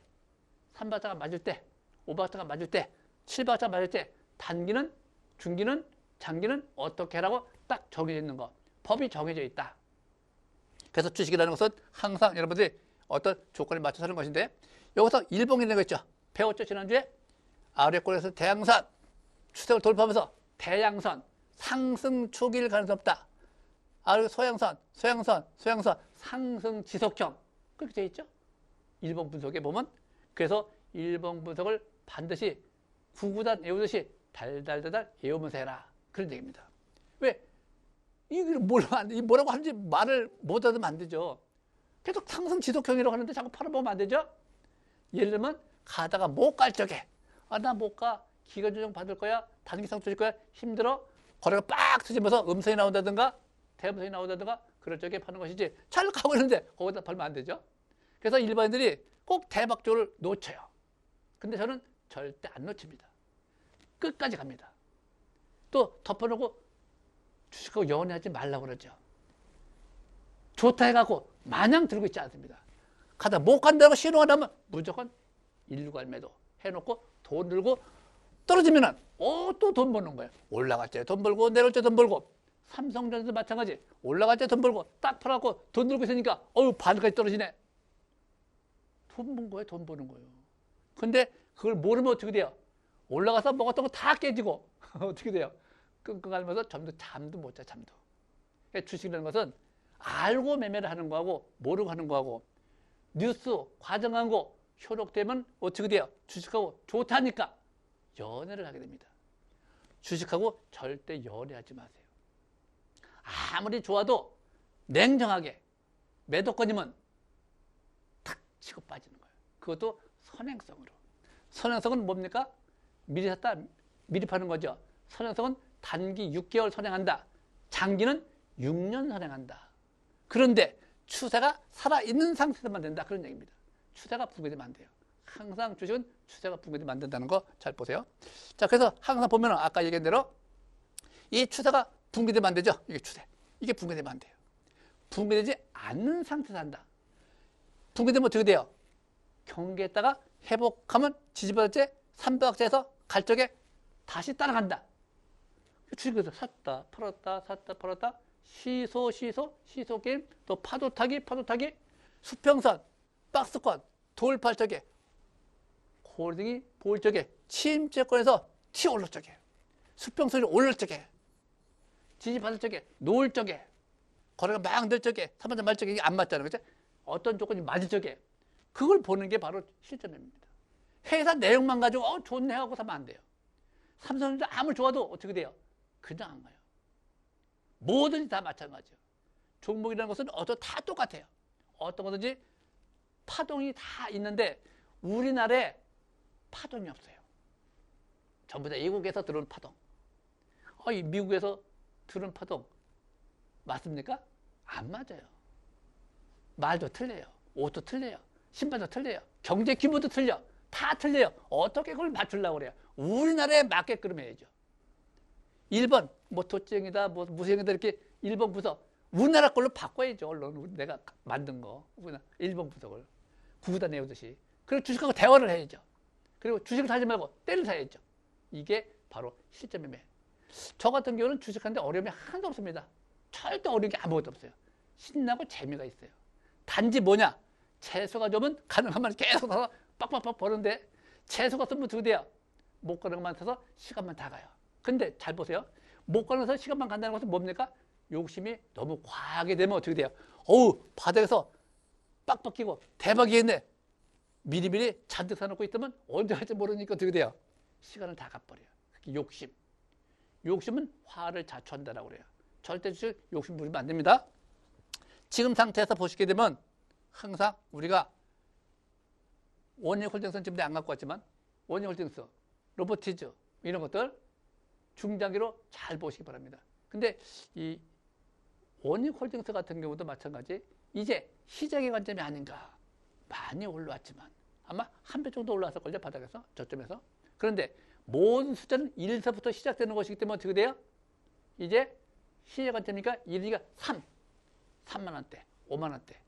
3박자가 맞을 때 5박자가 맞을 때 7박자가 맞을 때 단기는 중기는 장기는 어떻게 하라고 딱 정해져 있는 거 법이 정해져 있다. 그래서 주식이라는 것은 항상 여러분들이 어떤 조건에 맞춰서 하는 것인데 여기서 일봉이라는 거 있죠. 배웠죠 지난주에 아래 꼴에서 대양선 추세를 돌파하면서 대양선 상승 초기일 가능성이 없다. 아래 소양선 소양선 소양선 상승 지속형 그렇게 되어 있죠. 일봉 분석에 보면 그래서 일봉 분석을 반드시 구구단 외우듯이 달달달달 외우면서 해라 그런 얘기입니다. 왜? 이게 뭐라고 하는지 말을 못 하면 안 되죠. 계속 상승 지속형이라고 하는데 자꾸 팔아보면 안 되죠. 예를 들면 가다가 못 갈 적에 나 못 가 기간 조정 받을 거야 단기상 조질 거야 힘들어 거래가 빡 터지면서 음성이 나온다든가 대음성이 나온다든가 그럴 적에 파는 것이지 잘 가고 있는데 거기다 팔면 안 되죠. 그래서 일반인들이 꼭 대박조를 놓쳐요. 근데 저는 절대 안 놓칩니다. 끝까지 갑니다. 또 덮어놓고 주식하고 연애하지 말라고 그러죠. 좋다 해갖고 마냥 들고 있지 않습니다. 가다 못 간다고 신호가 나면 무조건 일괄 매도 해놓고 돈 들고 떨어지면은 또 돈 버는 거예요. 올라갈 때 돈 벌고 내려올 때 돈 벌고 삼성전자도 마찬가지 올라갈 때 돈 벌고 딱 팔아갖고 돈 들고 있으니까 반까지 떨어지네. 돈 번 거예요. 돈 버는 거예요. 근데 그걸 모르면 어떻게 돼요? 올라가서 먹었던 거 다 깨지고 어떻게 돼요? 끙끙하면서 잠도 못 자. 잠도. 그러니까 주식이라는 것은 알고 매매를 하는 거하고 모르고 하는 거하고 뉴스 과정한 거 효력되면 어떻게 돼요? 주식하고 좋다니까 연애를 하게 됩니다. 주식하고 절대 연애하지 마세요. 아무리 좋아도 냉정하게 매도권이면 탁 치고 빠지는 거예요. 그것도 선행성으로. 선행성은 뭡니까? 미리 샀다 미리 파는 거죠. 선행성은 단기 6개월 선행한다. 장기는 6년 선행한다. 그런데 추세가 살아있는 상태에서만 된다. 그런 얘기입니다. 추세가 붕괴되면 안 돼요. 항상 주식은 추세가 붕괴되면 안 된다는 거 잘 보세요. 자, 그래서 항상 보면 아까 얘기한 대로 이 추세가 붕괴되면 안 되죠. 이게 추세. 이게 붕괴되면 안 돼요. 붕괴되지 않는 상태에서 한다. 붕괴되면 어떻게 돼요? 경계했다가 회복하면 지지받았지 300억짜리에서 갈 적에 다시 따라간다. 주식에서 샀다 팔았다 샀다 팔았다 시소 게임 또 파도 타기 수평선 박스권 돌파할 적에 홀딩이 보일 적에 침체권에서 튀어 올릴 적에 수평선이 올릴 적에 지지받을 적에 놓을 적에 거래가 막 될 적에 3만점 말 적에 이게 안 맞잖아요. 그치? 어떤 조건이 맞을 적에 그걸 보는 게 바로 실전입니다. 회사 내용만 가지고 좋네 하고 사면 안 돼요. 삼성전자 아무리 좋아도 어떻게 돼요? 그냥 안 가요. 뭐든지 다 마찬가지예요. 종목이라는 것은 다 똑같아요. 어떤 거든지 파동이 다 있는데 우리나라에 파동이 없어요. 전부 다 외국에서 들어온 파동. 이 미국에서 들어온 파동 맞습니까? 안 맞아요. 말도 틀려요. 옷도 틀려요. 신발도 틀려요. 경제 규모도 틀려. 다 틀려요. 어떻게 그걸 맞추려고 그래요? 우리나라에 맞게끔 해야죠. 1번 도증이다 무생이다 이렇게 1번 부석 우리나라 걸로 바꿔야죠. 언론 내가 만든 거 1번 부석을 구구단 내오듯이. 그리고 주식하고 대화를 해야죠. 그리고 주식을 사지 말고 때를 사야죠. 이게 바로 실전 매매. 저 같은 경우는 주식하는데 어려움이 하나도 없습니다. 절대 어려운 게 아무것도 없어요. 신나고 재미가 있어요. 단지 뭐냐? 재수가 좋으면 가능하면 계속 사서 빡빡빡 버는데 재수가 없으면 어떻게 돼요? 못 가는 것만 사서 시간만 다 가요. 근데 잘 보세요. 못 가는 것에서 시간만 간다는 것은 뭡니까? 욕심이 너무 과하게 되면 어떻게 돼요? 바닥에서 빡빡 끼고 대박이겠네. 미리미리 잔뜩 사놓고 있다면 언제 할지 모르니까 어떻게 돼요? 시간을 다 가버려요. 욕심. 욕심은 화를 자초한다라고 그래요. 절대 주식 욕심 부리면 안 됩니다. 지금 상태에서 보시게 되면 항상 우리가 원익홀딩스는 지금 내가 안 갖고 왔지만 원익홀딩스, 로보티즈 이런 것들 중장기로 잘 보시기 바랍니다. 근데 이 원익홀딩스 같은 경우도 마찬가지 이제 시작의 관점이 아닌가. 많이 올라왔지만 아마 한 배 정도 올라왔을걸요. 바닥에서 저점에서. 그런데 모든 숫자는 1에서부터 시작되는 것이기 때문에 어떻게 돼요? 이제 시작 관점이니까 1이니까 3만 원대, 5만 원대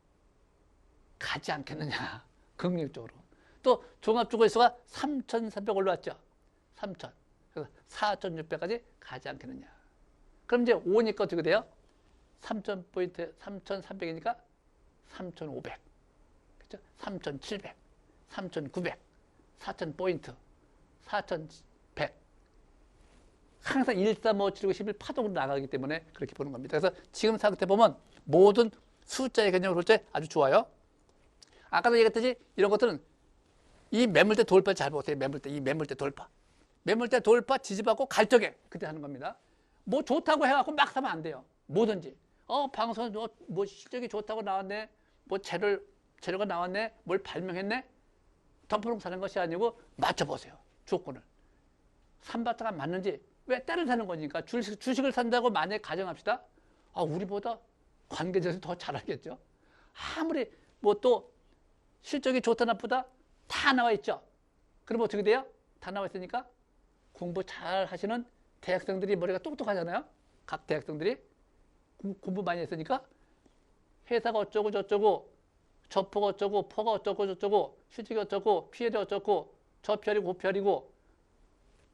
가지 않겠느냐. 긍정적으로. 또 종합주거지수가 3,300 올라왔죠. 3,000. 그래서 4,600까지 가지 않겠느냐. 그럼 이제 5니까 어떻게 돼요? 3,000포인트, 3,300이니까 3,500. 그렇죠? 3,700, 3,900, 4,000포인트, 4,100. 항상 1, 3, 5, 7, 9, 11 파동으로 나가기 때문에 그렇게 보는 겁니다. 그래서 지금 상태 보면 모든 숫자의 개념을 볼 때 아주 좋아요. 아까도 얘기했듯이 이런 것들은 이 매물대 돌파 잘 보세요. 이 매물대 돌파. 매물대 돌파 지지받고 갈 적에 그때 하는 겁니다. 뭐 좋다고 해갖고 막 사면 안 돼요. 뭐든지. 방송에 뭐 실적이 좋다고 나왔네. 뭐 재료가 나왔네. 뭘 발명했네. 덤프롱 사는 것이 아니고 맞춰보세요. 조건을. 삼바타가 맞는지 왜 때를 사는 거니까 주식을 산다고 만약에 가정합시다. 우리보다 관계자들이 더 잘 알겠죠. 아무리 뭐 또 실적이 좋다 나쁘다 다 나와 있죠. 그럼 어떻게 돼요? 다 나와 있으니까 공부 잘 하시는 대학생들이 머리가 똑똑하잖아요. 각 대학생들이 공부 많이 했으니까 회사가 어쩌고 저쩌고 저포가 어쩌고 포가 어쩌고 저쩌고 실적이 어쩌고 피해이 어쩌고 저편이고 고편이고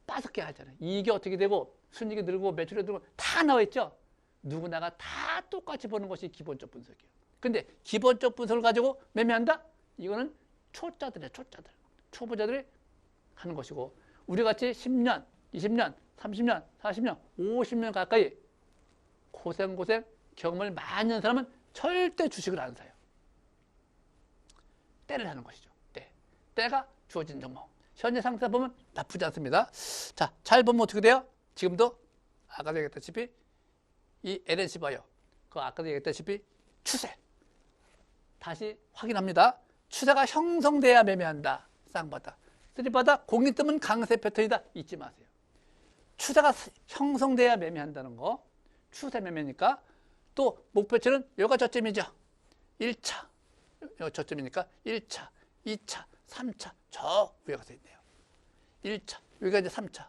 빠삭게 하잖아요. 이익이 어떻게 되고 순이익이 늘고 매출이 늘고 다 나와 있죠. 누구나가 다 똑같이 보는 것이 기본적 분석이에요. 근데 기본적 분석을 가지고 매매한다? 이거는 초짜들이에요. 초짜들. 초보자들이 하는 것이고 우리같이 10년, 20년, 30년, 40년, 50년 가까이 고생 경험을 많이 한 사람은 절대 주식을 안 사요. 때를 하는 것이죠. 때가 주어진 종목. 현재 상태 보면 나쁘지 않습니다. 자, 잘 보면 어떻게 돼요? 지금도 아까도 얘기했다시피 이 LNC 봐요. 그 아까도 얘기했다시피 추세. 다시 확인합니다. 추세가 형성돼야 매매한다. 쌍바닥. 쓰리바닥 공이 뜨면 강세 패턴이다. 잊지 마세요. 추세가 형성돼야 매매한다는 거. 추세 매매니까. 또 목표치는 여기가 저점이죠. 1차. 여기 저점이니까 1차, 2차, 3차. 저 위에 가서 있네요. 1차. 여기가 이제 3차.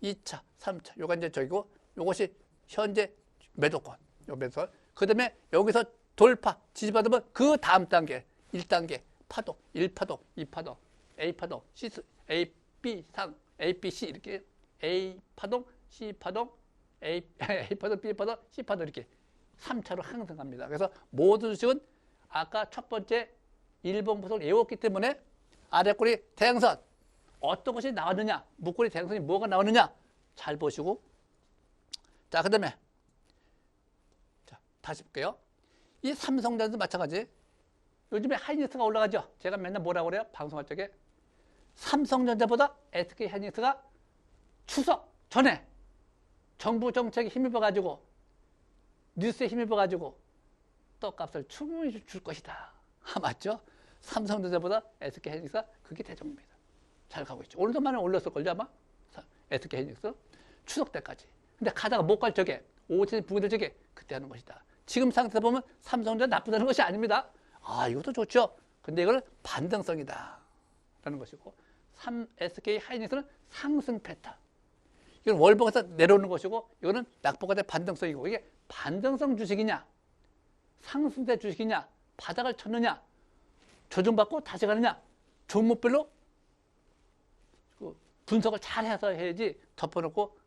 2차, 3차. 요가 이제 저기고 요것이 현재 매도권. 요 매도권. 그 다음에 여기서 돌파, 지지받으면 그 다음 단계 1단계 파동, 1파동, 2파동, A파동, A, B, 상, A, B, C 이렇게 A파동, C파동, A파동, B파동, C파동 이렇게 3차로 항상 갑니다. 그래서 모든 주식은 아까 첫 번째 일본 분석을 외웠기 때문에 아래꼬리 대형선 어떤 것이 나왔느냐, 목꼬리 대형선이 뭐가 나오느냐 잘 보시고 자, 그 다음에 자, 다시 볼게요. 이 삼성전자도 마찬가지. 요즘에 하이닉스가 올라가죠. 제가 맨날 뭐라고 그래요? 방송할 적에 삼성전자보다 SK 하이닉스가 추석 전에 정부 정책에 힘입어가지고 뉴스에 힘입어가지고 떡값을 충분히 줄 것이다. 맞죠? 삼성전자보다 SK 하이닉스가 그게 대종입니다. 잘 가고 있죠. 오늘도 많이 올렸을걸요 아마? SK 하이닉스 추석 때까지. 근데 가다가 못 갈 적에 5천 붕괴될 적에 그때 하는 것이다. 지금 상태에서 보면 삼성전자 나쁘다는 것이 아닙니다. 아, 이것도 좋죠. 근데 이거는 반등성이다 라는 것이고 SK 하이닉스는 상승 패턴. 이건 월봉에서 내려오는 것이고 이거는 낙폭과 대 반등성이고 이게 반등성 주식이냐 상승세 주식이냐 바닥을 쳤느냐 조정받고 다시 가느냐 종목별로 분석을 잘 해서 해야지 덮어놓고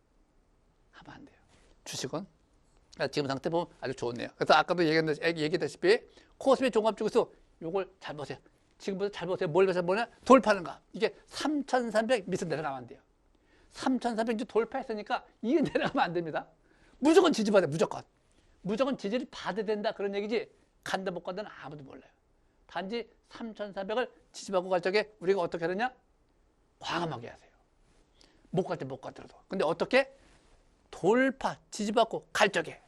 하면 안 돼요. 주식은 지금 상태 보면 아주 좋네요. 그래서 아까도 얘기했다시피 코스피 종합주기수 요걸 잘 보세요. 지금부터 잘 보세요. 뭘 보냐? 돌파하는가. 이게 3,300 밑으로 내려가면 안 돼요. 3,300 돌파했으니까 이게 내려가면 안 됩니다. 무조건 지지받아야 돼. 무조건. 무조건 지지를 받아야 된다. 그런 얘기지. 간다 못 간다는 아무도 몰라요. 단지 3,400을 지지받고 갈 적에 우리가 어떻게 하느냐? 과감하게 하세요. 못 갈 때 못 가더라도. 근데 어떻게? 돌파, 지지받고 갈 적에.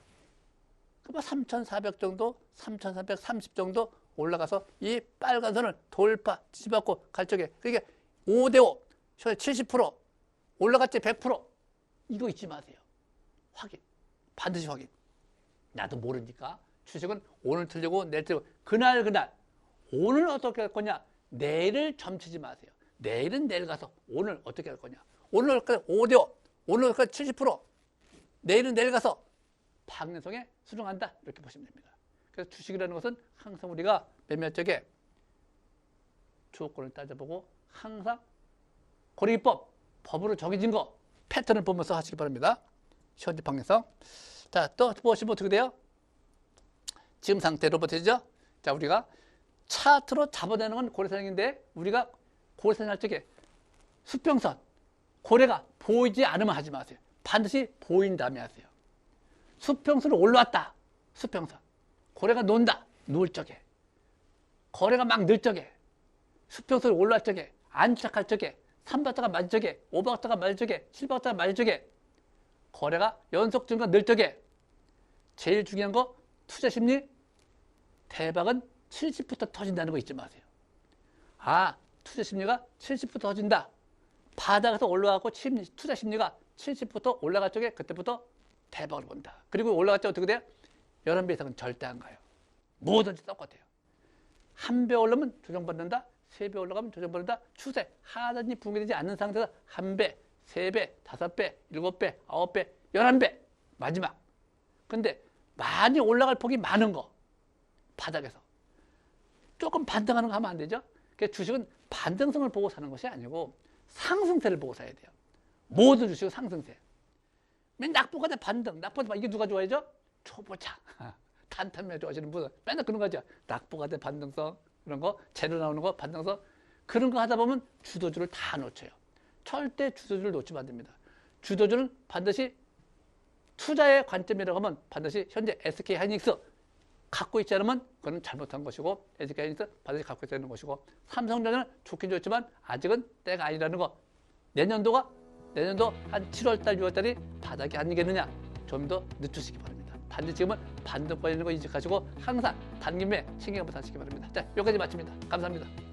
3,400 정도, 3,430 정도 올라가서 이 빨간 선을 돌파, 지지받고 갈 적에. 그러니까 5대5, 70%, 올라갔지 100%. 이거 잊지 마세요. 확인. 반드시 확인. 나도 모르니까. 주식은 오늘 틀리고 내일 틀리고. 그날. 오늘 어떻게 할 거냐? 내일을 점치지 마세요. 내일은 내일 가서 오늘 어떻게 할 거냐? 오늘 5대5, 오늘 70%. 내일은 내일 가서 박래성에 수정한다. 이렇게 보시면 됩니다. 그래서 주식이라는 것은 항상 우리가 매매 쪽에 조건을 따져보고 항상 고리기법, 법으로 정해진 거 패턴을 보면서 하시기 바랍니다. 현재 방향성. 자, 또 보시면 어떻게 돼요? 지금 상태로 버티죠? 자, 우리가 차트로 잡아내는 건 고래선인데 우리가 고래선 할 적에 수평선, 고래가 보이지 않으면 하지 마세요. 반드시 보인 다음에 하세요. 수평선으로 올라왔다. 수평선. 고래가 논다. 누울 적에. 거래가 막 늘 적에. 수평선으로 올라왔 적에. 안착할 적에. 3박자가 맞을 적에. 5박자가 맞을 적에. 7박자가 맞을 적에. 거래가 연속 증가 늘 적에. 제일 중요한 거 투자 심리. 대박은 70부터 터진다는 거 잊지 마세요. 아, 투자 심리가 70부터 터진다. 바닥에서 올라가고 투자 심리가 70부터 올라갈 적에 그때부터 대박을 본다. 그리고 올라갈 때 어떻게 돼요? 11배 이상은 절대 안 가요. 뭐든지 똑같아요. 한 배 올라가면 조정받는다. 3배 올라가면 조정받는다. 추세 하단이 붕괴되지 않는 상태에서 1배, 3배, 5배, 7배, 9배, 11배 마지막. 근데 많이 올라갈 폭이 많은 거 바닥에서 조금 반등하는 거 하면 안 되죠. 그래서 주식은 반등성을 보고 사는 것이 아니고 상승세를 보고 사야 돼요. 모든 주식은 상승세. 맨 낙폭과 반등, 낙폭과 이게 누가 좋아하죠? 초보자. 단타매 좋아하시는 분은 맨날 그런 거죠. 낙폭과 반등성 이런 거 재료 나오는 거 반등성 그런 거 하다 보면 주도주를 다 놓쳐요. 절대 주도주를 놓치면 안 됩니다. 주도주는 반드시 투자의 관점이라고 하면 반드시 현재 SK 하이닉스 갖고 있지 않으면 그건 잘못한 것이고 SK하이닉스 반드시 갖고 있어야 되는 것이고 삼성전자는 좋긴 좋지만 아직은 때가 아니라는 거. 내년도 한 7월달 6월달이 바닥이 아니겠느냐. 좀 더 늦추시기 바랍니다. 반드시 지금은 반등권이라는 거 인식하시고 항상 단기매 신경 한번 하시기 바랍니다. 자, 여기까지 마칩니다. 감사합니다.